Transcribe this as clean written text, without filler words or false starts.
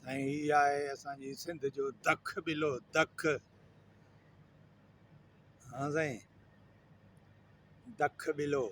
ऐं हीअ आहे असांजी सिंध जो दख ॿिलो दख। हा साईं, दख ॿिलो।